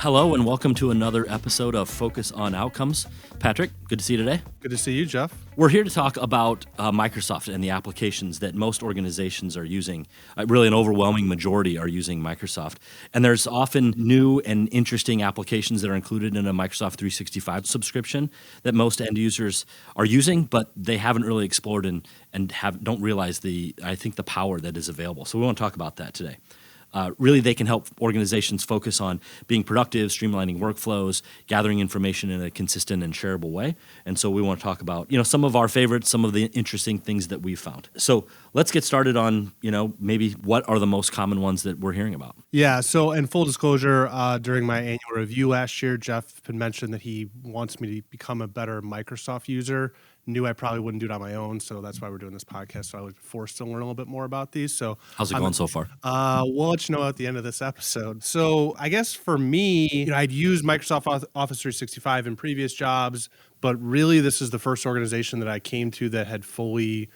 Hello and welcome to another episode of Focus on Outcomes. Patrick, good to see you today. Good to see you, Jeff. We're here to talk about Microsoft and the applications that most organizations are using. Really, an overwhelming majority are using Microsoft. And there's often new and interesting applications that are included in a Microsoft 365 subscription that most end users are using, but they haven't really explored and don't realize the power that is available. So we want to talk about that today. Really, they can help organizations focus on being productive, streamlining workflows, gathering information in a consistent and shareable way. And so we want to talk about, some of our favorites, some of the interesting things that we've found. So let's get started on, maybe what are the most common ones that we're hearing about. Yeah, so in full disclosure, during my annual review last year, Jeff had mentioned that he wants me to become a better Microsoft user. Knew I probably wouldn't do it on my own, so that's why we're doing this podcast. So I was forced to learn a little bit more about these. So how's it going so far? We'll let you know at the end of this episode. So I guess for me, I'd used Microsoft Office 365 in previous jobs, but really this is the first organization that I came to that had fully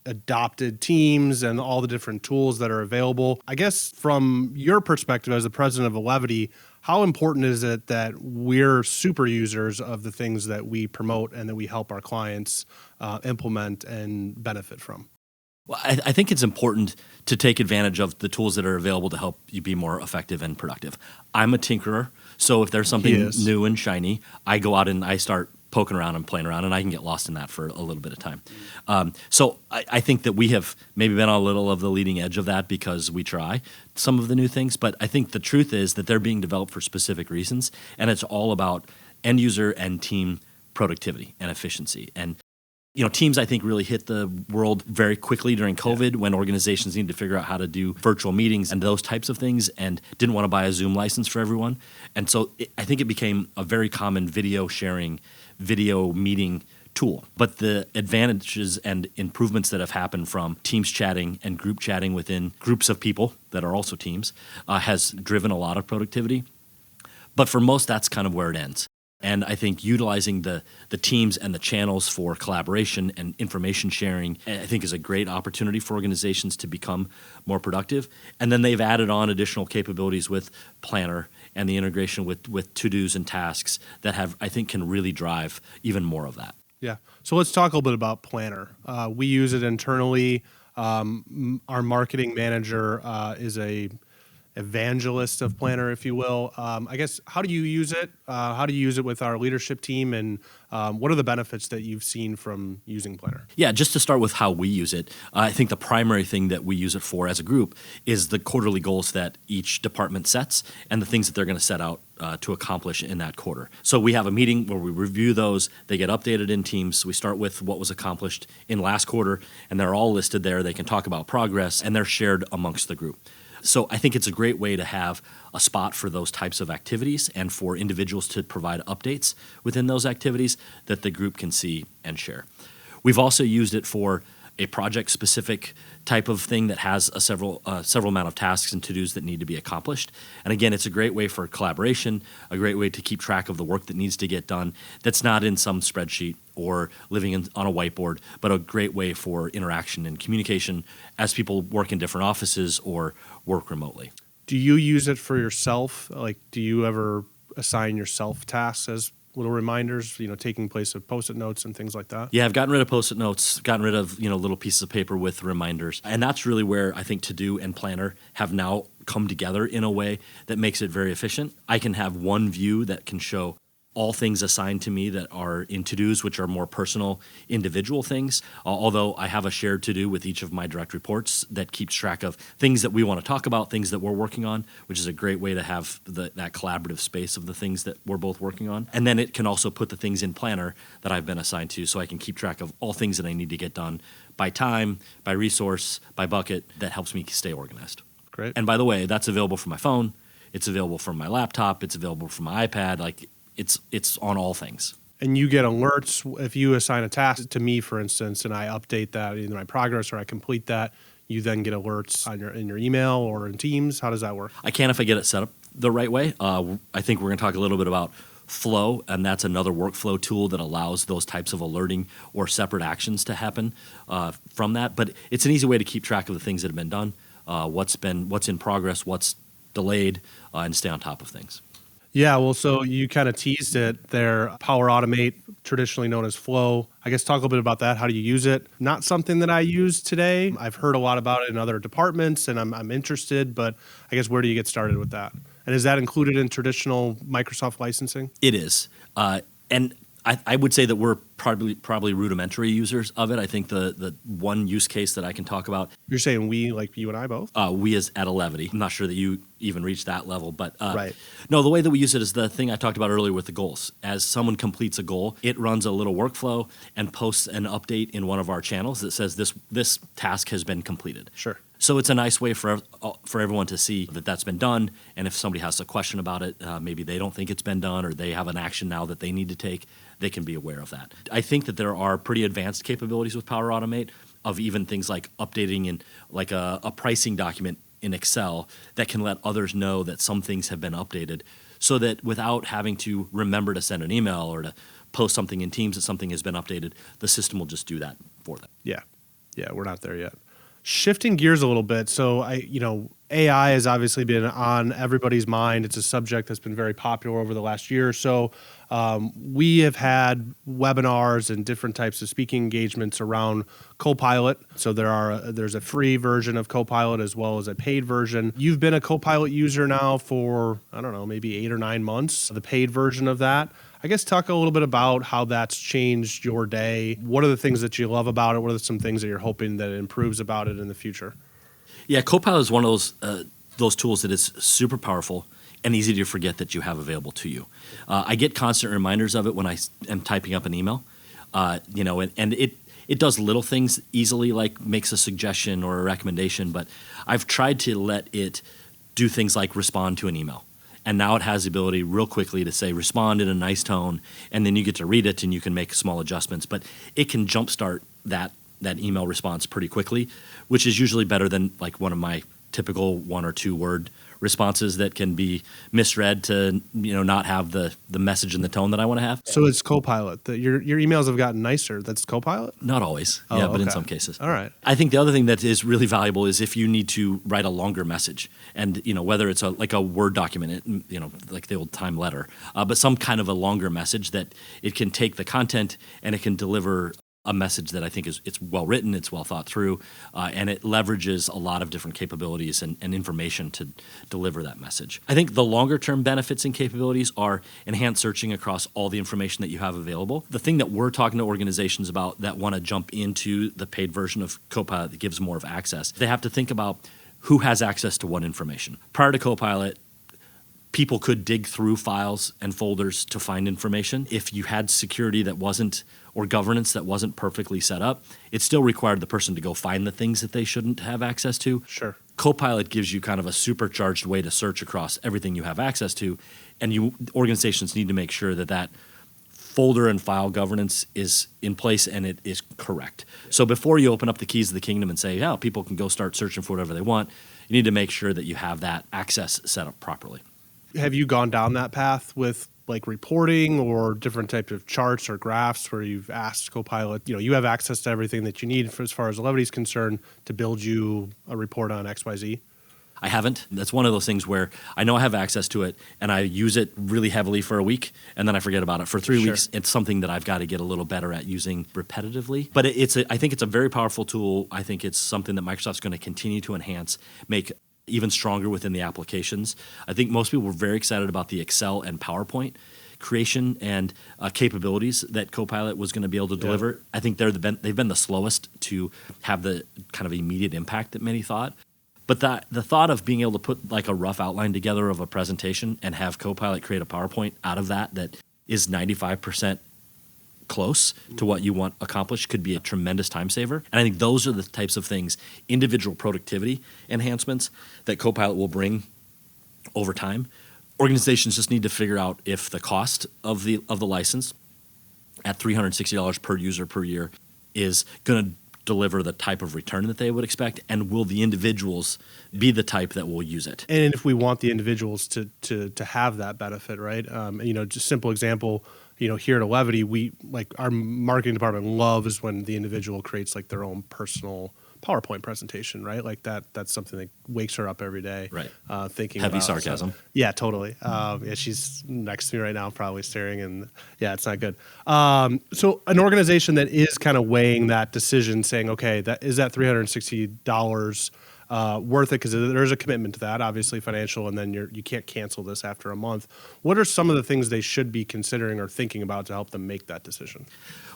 adopted Teams and all the different tools that are available. I guess from your perspective as the president of Elevity, how important is it that we're super users of the things that we promote and that we help our clients implement and benefit from? Well, I think it's important to take advantage of the tools that are available to help you be more effective and productive. I'm a tinkerer, so if there's something new and shiny, I go out and I start poking around and playing around, and I can get lost in that for a little bit of time. So I think that we have maybe been on a little of the leading edge of that because we try some of the new things, but I think the truth is that they're being developed for specific reasons, and it's all about end user and team productivity and efficiency. And Teams, I think, really hit the world very quickly during COVID when organizations needed to figure out how to do virtual meetings and those types of things and didn't want to buy a Zoom license for everyone. And so I think it became a very common video sharing, video meeting tool. But the advantages and improvements that have happened from Teams chatting and group chatting within groups of people that are also teams has driven a lot of productivity. But for most, that's kind of where it ends. And I think utilizing the teams and the channels for collaboration and information sharing, I think, is a great opportunity for organizations to become more productive. And then they've added on additional capabilities with Planner and the integration with to-dos and tasks that I think can really drive even more of that. Yeah. So let's talk a little bit about Planner. We use it internally. Our marketing manager is a evangelist of Planner, if you will. I guess, how do you use it? How do you use it with our leadership team? And what are the benefits that you've seen from using Planner? Yeah, just to start with how we use it, I think the primary thing that we use it for as a group is the quarterly goals that each department sets and the things that they're going to set out to accomplish in that quarter. So we have a meeting where we review those. They get updated in Teams. We start with what was accomplished in last quarter, and they're all listed there. They can talk about progress, and they're shared amongst the group. So I think it's a great way to have a spot for those types of activities and for individuals to provide updates within those activities that the group can see and share. We've also used it for a project-specific type of thing that has a several amount of tasks and to-dos that need to be accomplished. And again, it's a great way for collaboration, a great way to keep track of the work that needs to get done that's not in some spreadsheet or living on a whiteboard, but a great way for interaction and communication as people work in different offices or work remotely. Do you use it for yourself? Like, do you ever assign yourself tasks as little reminders, taking place of Post-it notes and things like that? Yeah, I've gotten rid of Post-it notes, gotten rid of, little pieces of paper with reminders. And that's really where I think To-Do and Planner have now come together in a way that makes it very efficient. I can have one view that can show all things assigned to me that are in to-dos, which are more personal, individual things, although I have a shared to-do with each of my direct reports that keeps track of things that we want to talk about, things that we're working on, which is a great way to have that collaborative space of the things that we're both working on. And then it can also put the things in Planner that I've been assigned to, so I can keep track of all things that I need to get done by time, by resource, by bucket. That helps me stay organized. Great. And by the way, that's available from my phone. It's available from my laptop. It's available from my iPad. It's on all things. And you get alerts if you assign a task to me, for instance, and I update that, either my progress or I complete that. You then get alerts in your email or in Teams. How does that work? I can if I get it set up the right way. I think we're going to talk a little bit about Flow, and that's another workflow tool that allows those types of alerting or separate actions to happen from that. But it's an easy way to keep track of the things that have been done, what's in progress, what's delayed, and stay on top of things. Yeah, well, so you kind of teased it there. Power Automate, traditionally known as Flow. I guess talk a little bit about that. How do you use it? Not something that I use today. I've heard a lot about it in other departments, and I'm interested. But I guess where do you get started with that? And is that included in traditional Microsoft licensing? It is, and I would say that we're probably rudimentary users of it. I think the one use case that I can talk about. You're saying we, like you and I both? We as at Elevity. I'm not sure that you even reach that level, but Right. no, the way that we use it is the thing I talked about earlier with the goals. As someone completes a goal, it runs a little workflow and posts an update in one of our channels that says this task has been completed. Sure. So it's a nice way for everyone to see that that's been done, and if somebody has a question about it, maybe they don't think it's been done or they have an action now that they need to take, they can be aware of that. I think that there are pretty advanced capabilities with Power Automate of even things like updating in like a pricing document in Excel that can let others know that some things have been updated, so that without having to remember to send an email or to post something in Teams that something has been updated, the system will just do that for them. Yeah. Yeah, we're not there yet. Shifting gears a little bit. So AI has obviously been on everybody's mind. It's a subject that's been very popular over the last year or so. We have had webinars and different types of speaking engagements around Copilot. So there's a free version of Copilot as well as a paid version. You've been a Copilot user now for, I don't know, maybe 8 or 9 months, the paid version of that. I guess talk a little bit about how that's changed your day. What are the things that you love about it? What are some things that you're hoping that it improves about it in the future? Yeah, Copilot is one of those tools that is super powerful and easy to forget that you have available to you. I get constant reminders of it when I am typing up an email, and it does little things easily, like makes a suggestion or a recommendation, but I've tried to let it do things like respond to an email. And now it has the ability real quickly to say respond in a nice tone, and then you get to read it and you can make small adjustments. But it can jumpstart that email response pretty quickly, which is usually better than like one of my typical 1 or 2 word responses that can be misread to not have the message and the tone that I want to have. So it's Copilot. Your emails have gotten nicer. That's Copilot? Not always, Oh, yeah, but in okay. some cases. All right. I think the other thing that is really valuable is if you need to write a longer message, and whether it's like a Word document, like the old time letter, but some kind of a longer message that it can take the content and it can deliver a message that I think it's well written, it's well thought through, and it leverages a lot of different capabilities and information to deliver that message. I think the longer term benefits and capabilities are enhanced searching across all the information that you have available. The thing that we're talking to organizations about that want to jump into the paid version of Copilot that gives more of access, they have to think about who has access to what information. Prior to Copilot, people could dig through files and folders to find information. If you had security that wasn't, or governance that wasn't perfectly set up, it still required the person to go find the things that they shouldn't have access to. Sure. Copilot gives you kind of a supercharged way to search across everything you have access to, and organizations need to make sure that folder and file governance is in place and it is correct. So before you open up the keys of the kingdom and say, yeah, people can go start searching for whatever they want, you need to make sure that you have that access set up properly. Have you gone down that path with like reporting or different types of charts or graphs where you've asked Copilot, you have access to everything that you need as far as Elevity is concerned to build you a report on XYZ? I haven't. That's one of those things where I know I have access to it and I use it really heavily for a week and then I forget about it for 3 Sure. weeks. It's something that I've got to get a little better at using repetitively. But I think it's a very powerful tool. I think it's something that Microsoft's going to continue to enhance, make even stronger within the applications. I think most people were very excited about the Excel and PowerPoint creation and capabilities that Copilot was going to be able to deliver. Yeah. I think they've been the slowest to have the kind of immediate impact that many thought. But the thought of being able to put like a rough outline together of a presentation and have Copilot create a PowerPoint out of that is 95% close to what you want accomplished could be a tremendous time saver. And I think those are the types of things, individual productivity enhancements that Copilot will bring over time. Organizations just need to figure out if the cost of the license at $360 per user per year is going to deliver the type of return that they would expect, and will the individuals be the type that will use it? And if we want the individuals to have that benefit, right? Just simple example, here at Elevity, we like our marketing department loves when the individual creates like their own personal PowerPoint presentation, right? Like that's something that wakes her up every day. Right. Thinking Heavy about sarcasm. Yeah, totally. Yeah, she's next to me right now, probably staring, and yeah, it's not good. So an organization that is kind of weighing that decision, saying, okay, that $360 worth it, because there's a commitment to that, obviously financial, and then you can't cancel this after a month. What are some of the things they should be considering or thinking about to help them make that decision?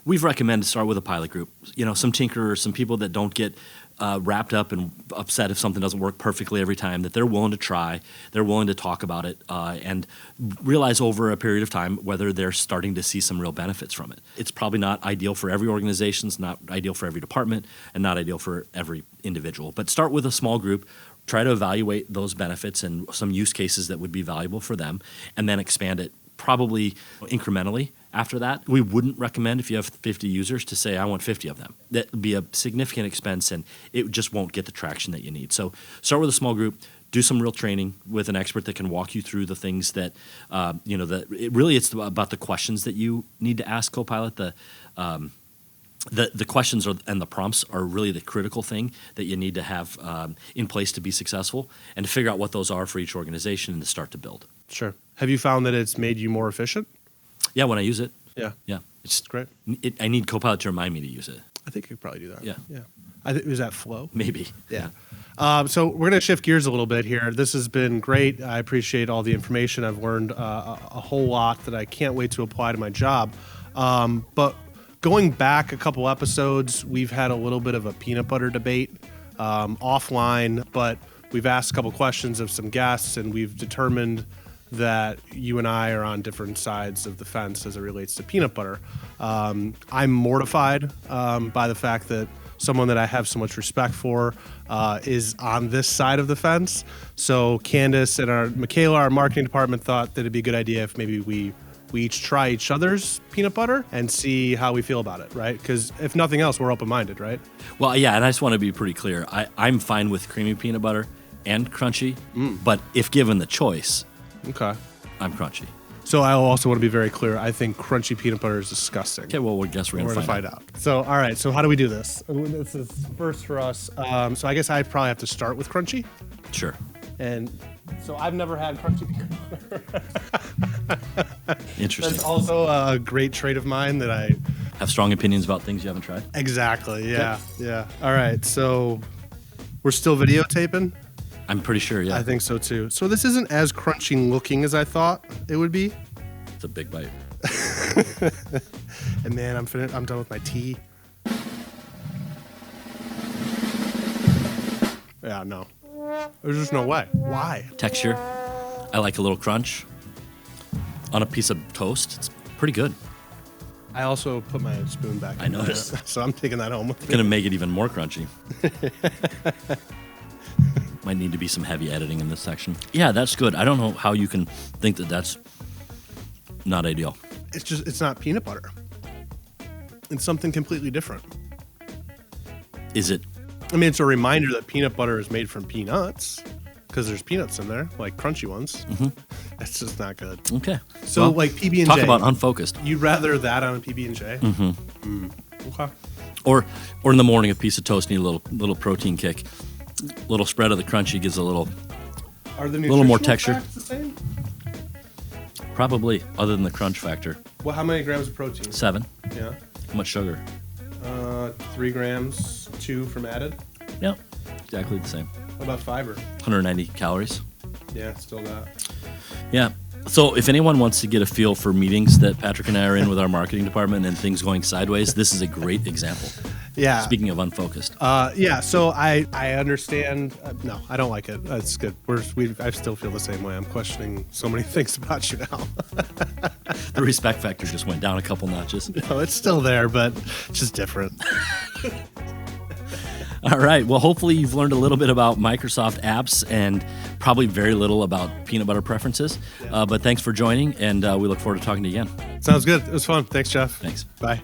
We've recommended start with a pilot group. Some tinkerers, some people that don't get wrapped up and upset if something doesn't work perfectly every time, that they're willing to try, they're willing to talk about it, and realize over a period of time whether they're starting to see some real benefits from it. It's probably not ideal for every organization, it's not ideal for every department, and not ideal for every individual. But start with a small group, try to evaluate those benefits and some use cases that would be valuable for them, and then expand it probably incrementally. After that, we wouldn't recommend, if you have 50 users, to say, I want 50 of them. That would be a significant expense, and it just won't get the traction that you need. So start with a small group, do some real training with an expert that can walk you through the things that, it's about the questions that you need to ask Copilot. The questions and the prompts are really the critical thing that you need to have in place to be successful, and to figure out what those are for each organization and to start to build. Sure. Have you found that it's made you more efficient? Yeah, when I use it. Yeah. It's great. I need Copilot to remind me to use it. I think you could probably do that. Yeah. Is that flow? Maybe. Yeah. So we're going to shift gears a little bit here. This has been great. I appreciate all the information. I've learned a whole lot that I can't wait to apply to my job. But going back a couple episodes, we've had a little bit of a peanut butter debate offline, but we've asked a couple questions of some guests, and we've determined that you and I are on different sides of the fence as it relates to peanut butter. I'm mortified by the fact that someone that I have so much respect for is on this side of the fence. So Candace and Michaela, our marketing department, thought that it'd be a good idea if maybe we each try each other's peanut butter and see how we feel about it, right? Because if nothing else, we're open-minded, right? Well, yeah, and I just want to be pretty clear. I'm fine with creamy peanut butter and crunchy, but if given the choice, okay, I'm crunchy. So I also want to be very clear. I think crunchy peanut butter is disgusting. Okay, well, I guess we're going to find out. So, all right. So how do we do this? This is first for us. So I guess I probably have to start with crunchy. Sure. And so I've never had crunchy peanut butter. Interesting. That's also a great trait of mine that I have strong opinions about things you haven't tried. Exactly. Yeah. Okay. Yeah. All right. So we're still videotaping. I'm pretty sure, yeah. I think so too. So this isn't as crunchy looking as I thought it would be. It's a big bite. And man, I'm done with my tea. Yeah, no. There's just no way. Why? Texture. I like a little crunch on a piece of toast. It's pretty good. I also put my spoon back. I noticed. So I'm taking that home with me. It's going to make it even more crunchy. Might need to be some heavy editing in this section. Yeah, that's good. I don't know how you can think that that's not ideal. It's not peanut butter. It's something completely different. Is it? I mean, it's a reminder that peanut butter is made from peanuts, because there's peanuts in there, like crunchy ones. Mm-hmm. That's just not good. Okay. So like PB&J. Talk about unfocused. You'd rather that on a PB&J? Mm-hmm. Okay. Or in the morning, a piece of toast need a little protein kick. Little spread of the crunchy gives a little more texture. The same? Probably, other than the crunch factor. Well, how many grams of protein? 7. Yeah. How much sugar? 3 grams, 2 from added. Yeah, exactly the same. What about fiber? 190 calories. Yeah, still that. Yeah. So if anyone wants to get a feel for meetings that Patrick and I are in with our marketing department and things going sideways, this is a great example. Yeah. Speaking of unfocused. Yeah. So I understand. No, I don't like it. That's good. I still feel the same way. I'm questioning so many things about you now. The respect factor just went down a couple notches. No, it's still there, but it's just different. All right. Well, hopefully you've learned a little bit about Microsoft apps and probably very little about peanut butter preferences. Yeah. But thanks for joining, and we look forward to talking to you again. Sounds good. It was fun. Thanks, Jeff. Thanks. Bye.